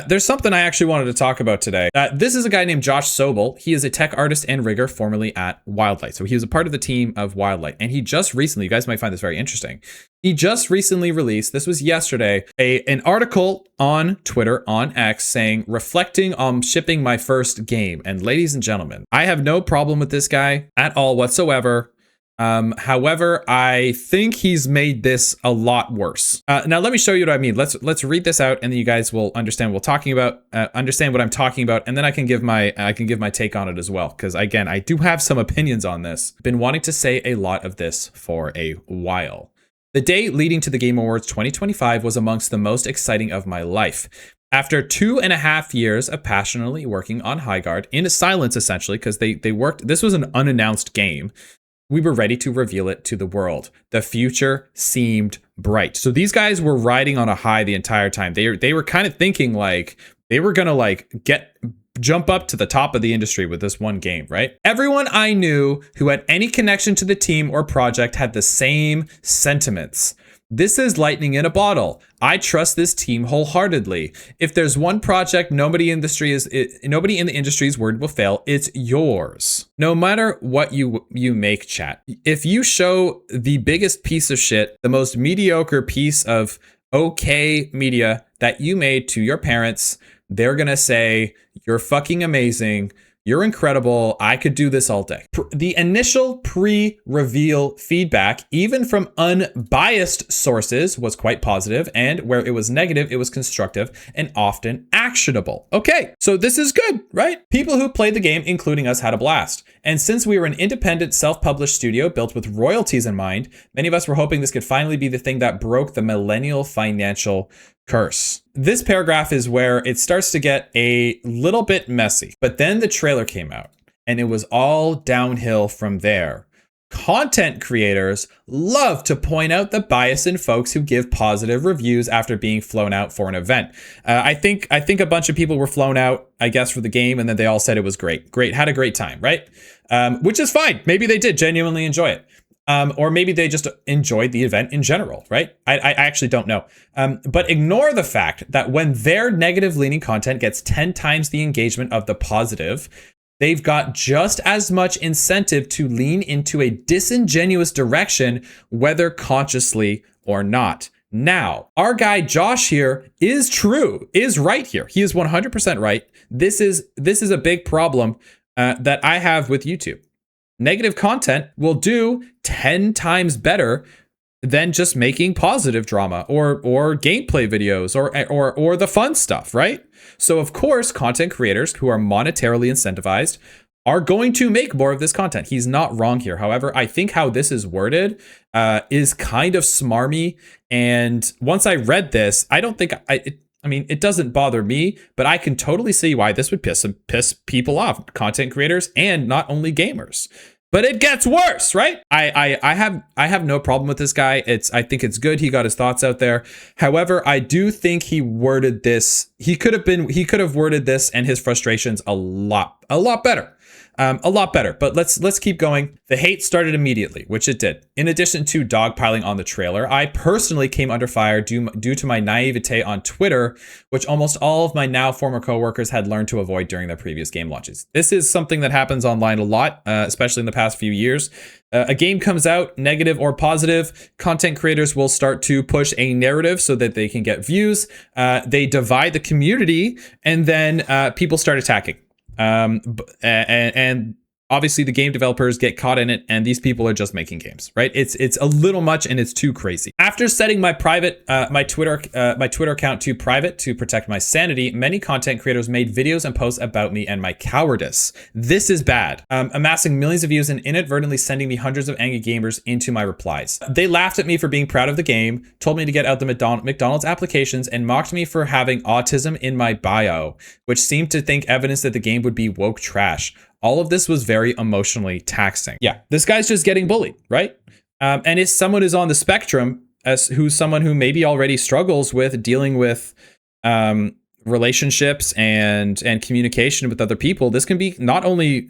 there's something I actually wanted to talk about today. This is a guy named Josh Sobel. He is a tech artist and rigger formerly at Wildlight. So he was a part of the team of Wildlight. And he just recently, you guys might find this very interesting, he just recently released, this was yesterday, an article on Twitter, on X, saying, reflecting on shipping my first game. And ladies and gentlemen, I have no problem with this guy at all whatsoever. However, I think he's made this a lot worse. Now let me show you what I mean. Let's read this out, and then you guys will understand what we're talking about, understand what I'm talking about, and then I can give my take on it as well. Because again, I do have some opinions on this. Been wanting to say a lot of this for a while. The day leading to the Game Awards 2025 was amongst the most exciting of my life. After 2.5 years of passionately working on Highguard, in silence essentially, because they worked, this was an unannounced game, we were ready to reveal it to the world. The future seemed bright. So these guys were riding on a high the entire time. They were kind of thinking like they were gonna like jump up to the top of the industry with this one game, right? Everyone I knew who had any connection to the team or project had the same sentiments. This is lightning in a bottle. I trust this team wholeheartedly. If there's one project nobody in the industry's word will fail, it's yours. No matter what you make, chat. If you show the biggest piece of shit, the most mediocre piece of okay media that you made to your parents, they're gonna say, you're fucking amazing. You're incredible. I could do this all day. The initial pre-reveal feedback, even from unbiased sources, was quite positive, and where it was negative, it was constructive and often actionable. Okay, so this is good, right? People who played the game, including us, had a blast. And since we were an independent, self-published studio built with royalties in mind, many of us were hoping this could finally be the thing that broke the millennial financial curse. This paragraph is where it starts to get a little bit messy, but then the trailer came out and it was all downhill from there. Content creators love to point out the bias in folks who give positive reviews after being flown out for an event. I think a bunch of people were flown out, I guess, for the game, and then they all said it was great, had a great time, right? Which is fine. Maybe they did genuinely enjoy it. Or maybe they just enjoyed the event in general, right? I actually don't know. But ignore the fact that when their negative leaning content gets 10 times the engagement of the positive, they've got just as much incentive to lean into a disingenuous direction, whether consciously or not. Now, our guy Josh here is right here. He is 100% right. This is a big problem that I have with YouTube. Negative content will do 10 times better than just making positive drama or gameplay videos or the fun stuff, right? So of course, content creators who are monetarily incentivized are going to make more of this content. He's not wrong here. However, I think how this is worded is kind of smarmy. And once I read this, I don't think I mean, it doesn't bother me, but I can totally see why this would piss people off, content creators and not only gamers. But it gets worse, right? I have no problem with this guy. I think it's good. He got his thoughts out there. However, I do think he worded this. He could have worded this and his frustrations a lot better. A lot better, but let's keep going. The hate started immediately, which it did. In addition to dogpiling on the trailer, I personally came under fire due to my naivete on Twitter, which almost all of my now former coworkers had learned to avoid during their previous game launches. This is something that happens online a lot, especially in the past few years. A game comes out, negative or positive, content creators will start to push a narrative so that they can get views. They divide the community, and then people start attacking. And obviously the game developers get caught in it, and these people are just making games, right? It's a little much and it's too crazy. After setting my Twitter account to private to protect my sanity, many content creators made videos and posts about me and my cowardice. This is bad. Amassing millions of views and inadvertently sending me hundreds of angry gamers into my replies. They laughed at me for being proud of the game, told me to get out the McDonald's applications, and mocked me for having autism in my bio, which seemed to think evidence that the game would be woke trash. All of this was very emotionally taxing. Yeah, this guy's just getting bullied, right? And if someone is on the spectrum, who's someone who maybe already struggles with dealing with relationships and communication with other people, this can be not only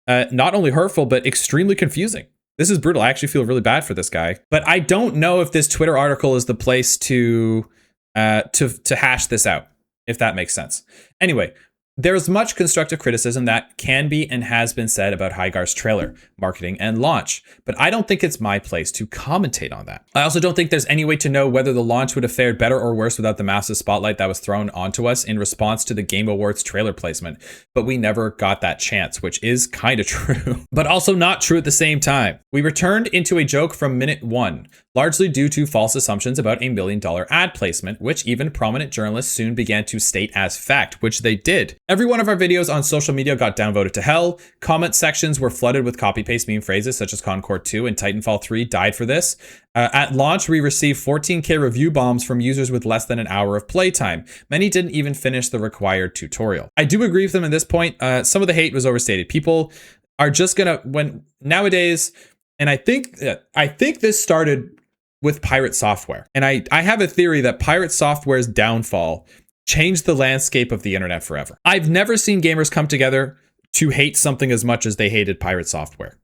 hurtful, but extremely confusing. This is brutal. I actually feel really bad for this guy. But I don't know if this Twitter article is the place to hash this out. if that makes sense. Anyway, there's much constructive criticism that can be and has been said about Highguard's trailer, marketing, and launch, but I don't think it's my place to commentate on that. I also don't think there's any way to know whether the launch would have fared better or worse without the massive spotlight that was thrown onto us in response to the Game Awards trailer placement, but we never got that chance, which is kind of true, but also not true at the same time. We returned into a joke from minute one, largely due to false assumptions about $1 million ad placement, which even prominent journalists soon began to state as fact, which they did. Every one of our videos on social media got downvoted to hell. Comment sections were flooded with copy-paste meme phrases such as Concord 2 and Titanfall 3 died for this. At launch, we received 14K review bombs from users with less than an hour of playtime. Many didn't even finish the required tutorial. I do agree with them at this point. Some of the hate was overstated. People are just gonna, when nowadays, and I think this started with pirate software. And I have a theory that pirate software's downfall changed the landscape of the internet forever. I've never seen gamers come together to hate something as much as they hated pirate software.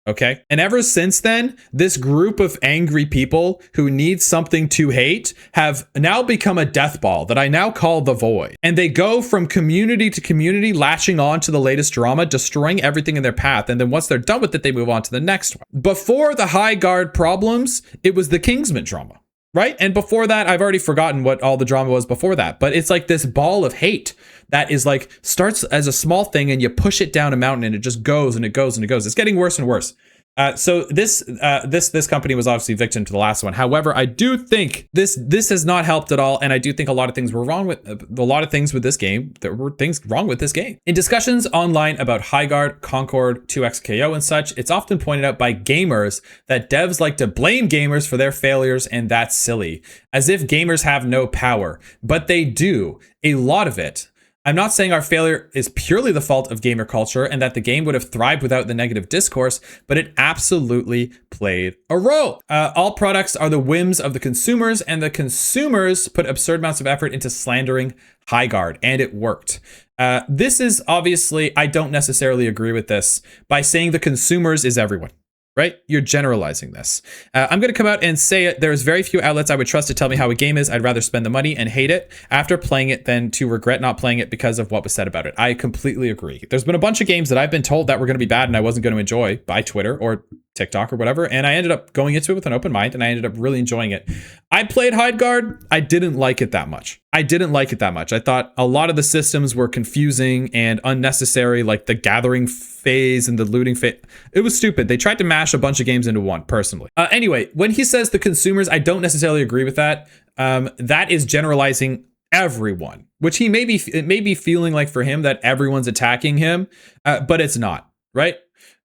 Okay? And ever since then, this group of angry people who need something to hate have now become a death ball that I now call the Void. And they go from community to community, latching on to the latest drama, destroying everything in their path. And then once they're done with it, they move on to the next one. Before the Highguard problems, it was the Kingsman drama. Right? And before that, I've already forgotten what all the drama was before that. But it's like this ball of hate that is like starts as a small thing and you push it down a mountain and it just goes and it goes and it goes. It's getting worse and worse. So this company was obviously victim to the last one. However, I do think this has not helped at all, and I do think a lot of things were wrong with a lot of things with this game. There were things wrong with this game. In discussions online about Highguard, Concord, 2XKO, and such, it's often pointed out by gamers that devs like to blame gamers for their failures, and that's silly, as if gamers have no power, but they do. A lot of it. I'm not saying our failure is purely the fault of gamer culture and that the game would have thrived without the negative discourse, but it absolutely played a role. All products are the whims of the consumers, and the consumers put absurd amounts of effort into slandering Highguard, and it worked. This is obviously, I don't necessarily agree with this by saying the consumers is everyone. Right? You're generalizing this. I'm going to come out and say it. There's very few outlets I would trust to tell me how a game is. I'd rather spend the money and hate it after playing it than to regret not playing it because of what was said about it. I completely agree. There's been a bunch of games that I've been told that were going to be bad and I wasn't going to enjoy by Twitter or TikTok or whatever. And I ended up going into it with an open mind and I ended up really enjoying it. I played Highguard. I didn't like it that much. I thought a lot of the systems were confusing and unnecessary, like the gathering phase and the looting phase. It was stupid. They tried to mash a bunch of games into one, personally. Anyway, when he says the consumers, I don't necessarily agree with that. That is generalizing everyone, which it may be feeling like for him that everyone's attacking him, but it's not, right?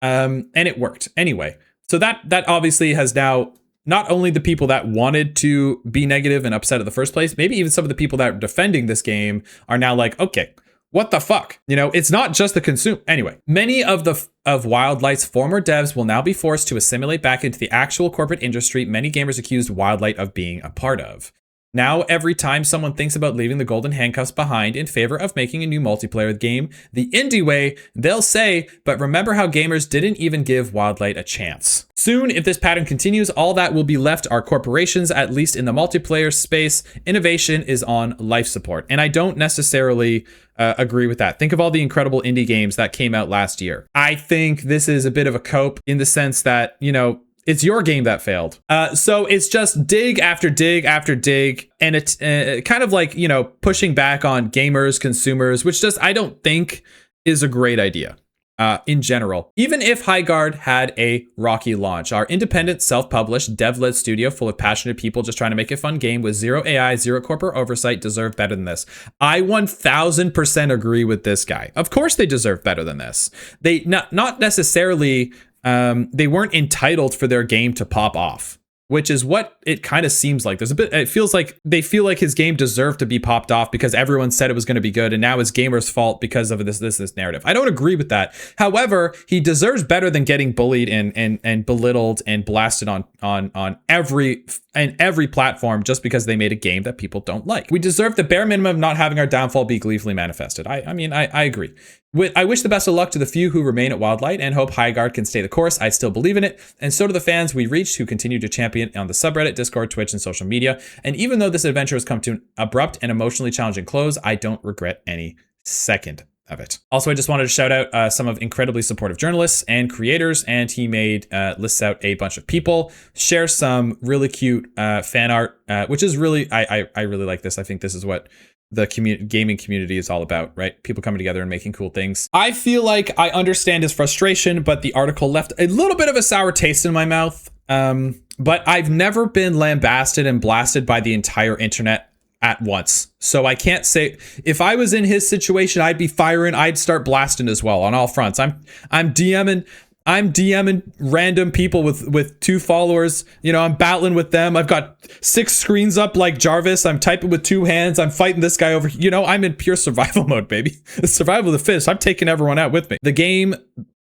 And it worked anyway. So that obviously has now not only the people that wanted to be negative and upset in the first place, maybe even some of the people that are defending this game are now like, okay, what the fuck? You know, it's not just the consume. Anyway, many of Wildlight's former devs will now be forced to assimilate back into the actual corporate industry many gamers accused Wildlight of being a part of. Now, every time someone thinks about leaving the golden handcuffs behind in favor of making a new multiplayer game the indie way, they'll say, but remember how gamers didn't even give Wildlight a chance. Soon, if this pattern continues, all that will be left are corporations, at least in the multiplayer space. Innovation is on life support. And I don't necessarily agree with that. Think of all the incredible indie games that came out last year. I think this is a bit of a cope in the sense that, you know, it's your game that failed. So it's just dig after dig after dig. And it's kind of like, you know, pushing back on gamers, consumers, which just I don't think is a great idea in general. Even if Highguard had a rocky launch, our independent, self-published, dev-led studio full of passionate people just trying to make a fun game with zero AI, zero corporate oversight deserve better than this. I 1000% agree with this guy. Of course they deserve better than this. They not necessarily... they weren't entitled for their game to pop off, which is what it kind of seems like. It feels like they feel like his game deserved to be popped off because everyone said it was going to be good. And now it's gamers' fault because of this narrative. I don't agree with that. However, he deserves better than getting bullied and belittled and blasted on every in every platform just because they made a game that people don't like. We deserve the bare minimum of not having our downfall be gleefully manifested. I mean, I agree. I wish the best of luck to the few who remain at Wildlight and hope Highguard can stay the course. I still believe in it. And so do the fans we reached who continue to champion on the subreddit, Discord, Twitch, and social media. And even though this adventure has come to an abrupt and emotionally challenging close, I don't regret any second of it. Also, I just wanted to shout out some of incredibly supportive journalists and creators, and he made lists out a bunch of people, share some really cute fan art, which is really, I really like this. I think this is what the gaming community is all about, right? People coming together and making cool things. I feel like I understand his frustration, but the article left a little bit of a sour taste in my mouth. But I've never been lambasted and blasted by the entire internet at once. So I can't say, if I was in his situation, I'd be firing, I'd start blasting as well on all fronts. I'm DMing random people with 2 followers. You know, I'm battling with them. I've got 6 screens up like Jarvis. I'm typing with 2 hands. I'm fighting this guy over. You know, I'm in pure survival mode, baby. The survival of the fittest. I'm taking everyone out with me. The game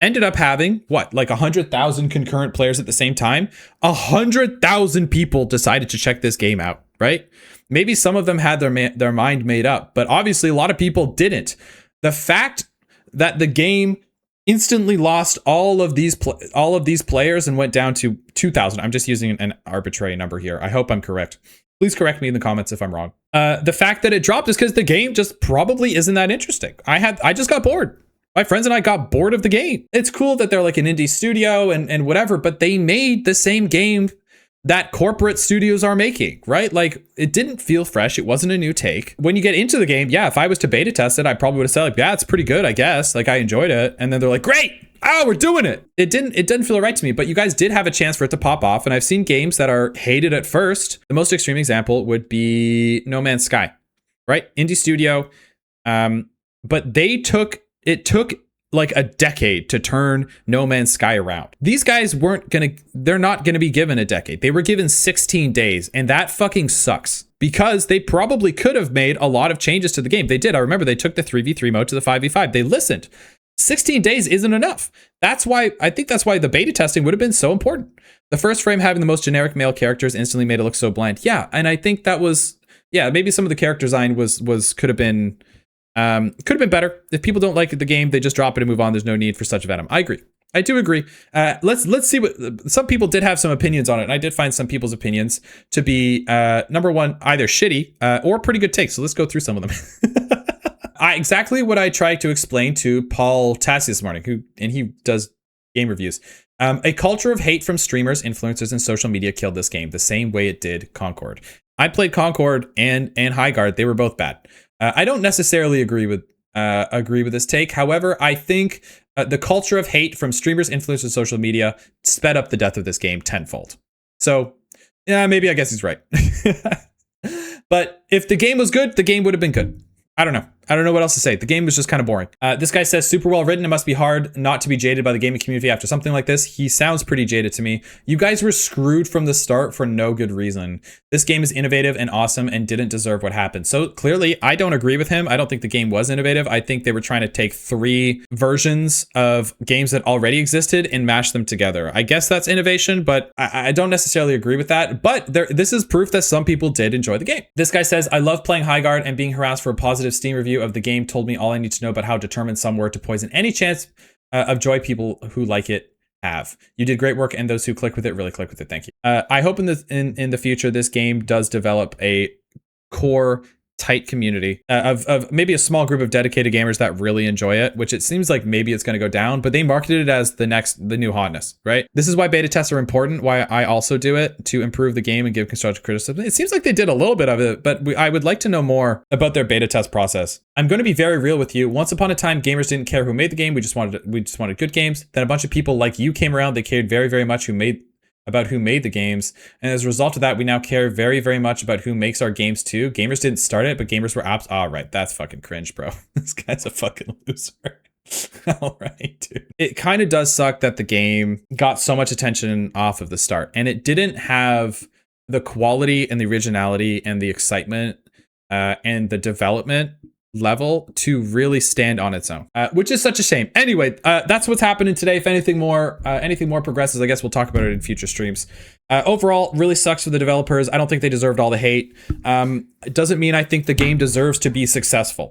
ended up having what, like 100,000 concurrent players at the same time. 100,000 people decided to check this game out, right? Maybe some of them had their mind made up, but obviously a lot of people didn't. The fact that the game instantly lost all of these players and went down to 2,000. I'm just using an arbitrary number here. I hope I'm correct. Please correct me in the comments if I'm wrong. The fact that it dropped is because the game just probably isn't that interesting. I just got bored. My friends and I got bored of the game. It's cool that they're like an indie studio and whatever, but they made the same game that corporate studios are making, right? Like, it didn't feel fresh. It wasn't a new take. When you get into the game, yeah, if I was to beta test it, I probably would have said, like, yeah, it's pretty good, I guess. Like, I enjoyed it. And then they're like, great. Oh, we're doing it. It didn't feel right to me, but you guys did have a chance for it to pop off. And I've seen games that are hated at first. The most extreme example would be No Man's Sky, right? Indie studio. But it took like a decade to turn No Man's Sky around. These guys they're not gonna be given a decade. They were given 16 days, and that fucking sucks because they probably could have made a lot of changes to the game. They did. I remember they took the 3v3 mode to the 5v5. They listened. 16 days isn't enough. I think that's why the beta testing would have been so important. The first frame having the most generic male characters instantly made it look so bland. Yeah, and I think that was, yeah, maybe some of the character design could have been better. If people don't like the game, they just drop it and move on. There's no need for such venom. I agree. I do agree. Let's see what some people did have some opinions on it. And I did find some people's opinions to be number one, either shitty or pretty good takes. So let's go through some of them. Exactly what I tried to explain to Paul Tassi this morning, he does game reviews. A culture of hate from streamers, influencers, and social media killed this game the same way it did Concord. I played Concord and Highguard. They were both bad. I don't necessarily agree with this take. However, I think the culture of hate from streamers, influencers, and social media sped up the death of this game tenfold. So, yeah, maybe I guess he's right. But if the game was good, the game would have been good. I don't know. I don't know what else to say. The game was just kind of boring. This guy says, super well written. It must be hard not to be jaded by the gaming community after something like this. He sounds pretty jaded to me. You guys were screwed from the start for no good reason. This game is innovative and awesome and didn't deserve what happened. So clearly, I don't agree with him. I don't think the game was innovative. I think they were trying to take 3 versions of games that already existed and mash them together. I guess that's innovation, but I don't necessarily agree with that. But this is proof that some people did enjoy the game. This guy says, I love playing Highguard and being harassed for a positive Steam review of the game told me all I need to know about how determined some were to poison any chance of joy people who like it have. You did great work, and those who click with it really click with it. Thank you. I hope in the future this game does develop a core tight community of maybe a small group of dedicated gamers that really enjoy it, which it seems like maybe it's going to go down, but they marketed it as the new hotness, right? This is why beta tests are important, why I also do it, to improve the game and give constructive criticism. It seems like they did a little bit of it, but I would like to know more about their beta test process. I'm going to be very real with you. Once upon a time, gamers didn't care who made the game. We just wanted good games. Then a bunch of people like you came around. They cared very, very much about who made the games. And as a result of that, we now care very, very much about who makes our games too. Gamers didn't start it, but gamers were apps. All right, that's fucking cringe, bro. This guy's a fucking loser. All right, dude. It kind of does suck that the game got so much attention off of the start, and it didn't have the quality and the originality and the excitement and the development level to really stand on its own, which is such a shame. Anyway, that's what's happening today. If anything more progresses, I guess we'll talk about it in future streams. Overall, really sucks for the developers. I don't think they deserved all the hate. It doesn't mean I think the game deserves to be successful.